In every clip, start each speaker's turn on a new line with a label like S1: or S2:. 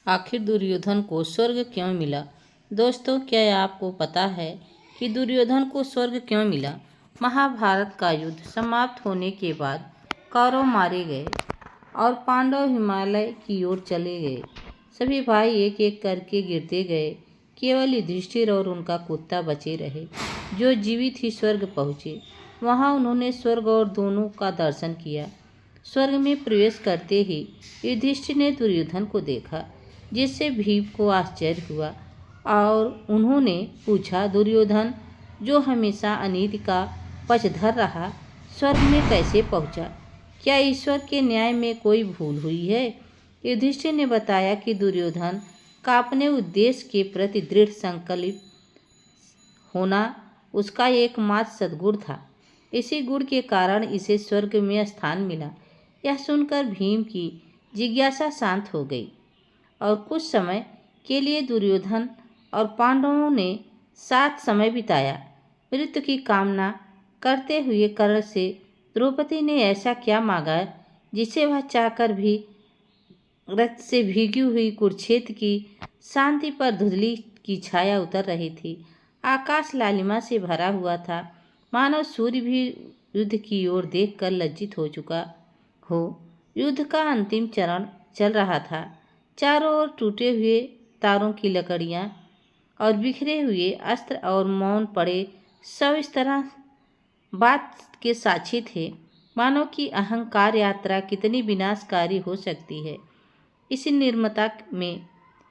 S1: आखिर दुर्योधन को स्वर्ग क्यों मिला? दोस्तों, क्या आपको पता है कि दुर्योधन को स्वर्ग क्यों मिला? महाभारत का युद्ध समाप्त होने के बाद कौरव मारे गए और पांडव हिमालय की ओर चले गए। सभी भाई एक एक करके गिरते गए। केवल युधिष्ठिर और उनका कुत्ता बचे रहे, जो जीवित ही स्वर्ग पहुँचे। वहाँ उन्होंने स्वर्ग और दोनों का दर्शन किया। स्वर्ग में प्रवेश करते ही युधिष्ठिर ने दुर्योधन को देखा, जिससे भीम को आश्चर्य हुआ और उन्होंने पूछा, दुर्योधन जो हमेशा अनीति का पक्षधर रहा, स्वर्ग में कैसे पहुंचा? क्या ईश्वर के न्याय में कोई भूल हुई है? युधिष्ठिर ने बताया कि दुर्योधन का अपने उद्देश्य के प्रति दृढ़ संकल्प होना उसका एकमात्र सद्गुण था। इसी गुण के कारण इसे स्वर्ग में स्थान मिला। यह सुनकर भीम की जिज्ञासा शांत हो गई और कुछ समय के लिए दुर्योधन और पांडवों ने साथ समय बिताया। मृत्यु की कामना करते हुए कर्ण से द्रौपदी ने ऐसा क्या मांगा जिसे वह चाहकर भी रक्त से भीगी हुई कुरुक्षेत्र की शांति पर धुंधली की छाया उतर रही थी। आकाश लालिमा से भरा हुआ था, मानो सूर्य भी युद्ध की ओर देखकर लज्जित हो चुका हो। युद्ध का अंतिम चरण चल रहा था। चारों ओर टूटे हुए तारों की लकड़ियाँ और बिखरे हुए अस्त्र और मौन पड़े सब इस तरह बात के साक्षी थे, मानो कि अहंकार यात्रा कितनी विनाशकारी हो सकती है। इसी निर्ममता में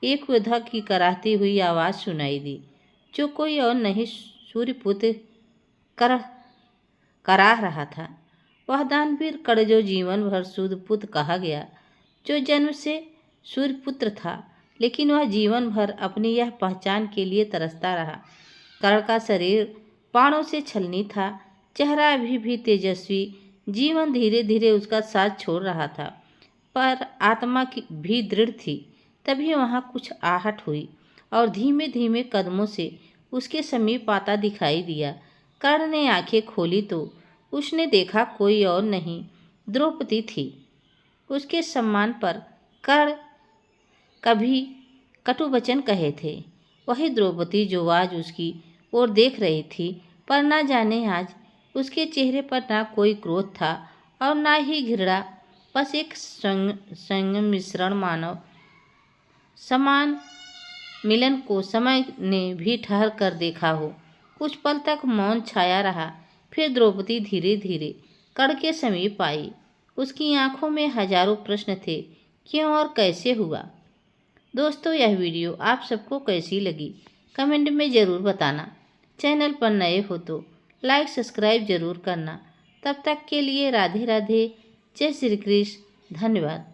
S1: एक योद्धा की कराहती हुई आवाज़ सुनाई दी, जो कोई और नहीं सूर्यपुत्र कराह रहा था। वह दानवीर कर्ण, जो जीवन भर सूर्यपुत्र कहा गया, जो जन्म से सूर्यपुत्र था, लेकिन वह जीवन भर अपनी यह पहचान के लिए तरसता रहा। कर्ण का शरीर बाणों से छलनी था, चेहरा अभी भी तेजस्वी, जीवन धीरे धीरे उसका साथ छोड़ रहा था, पर आत्मा की भी दृढ़ थी। तभी वहाँ कुछ आहट हुई और धीमे धीमे कदमों से उसके समीप आता दिखाई दिया। कर्ण ने आंखें खोली तो उसने देखा कोई और नहीं, द्रौपदी थी। उसके सम्मान पर कर्ण कभी कटु वचन कहे थे, वही द्रौपदी जो आज उसकी ओर देख रही थी, पर ना जाने आज उसके चेहरे पर ना कोई क्रोध था और ना ही घृणा, बस एक संयम मिश्रण। मानव समान मिलन को समय ने भी ठहर कर देखा हो। कुछ पल तक मौन छाया रहा, फिर द्रौपदी धीरे धीरे कर्ण के समीप आई। उसकी आंखों में हजारों प्रश्न थे, क्यों और कैसे हुआ। दोस्तों, यह वीडियो आप सबको कैसी लगी कमेंट में ज़रूर बताना। चैनल पर नए हो तो लाइक सब्सक्राइब जरूर करना। तब तक के लिए राधे राधे, जय श्री कृष्ण, धन्यवाद।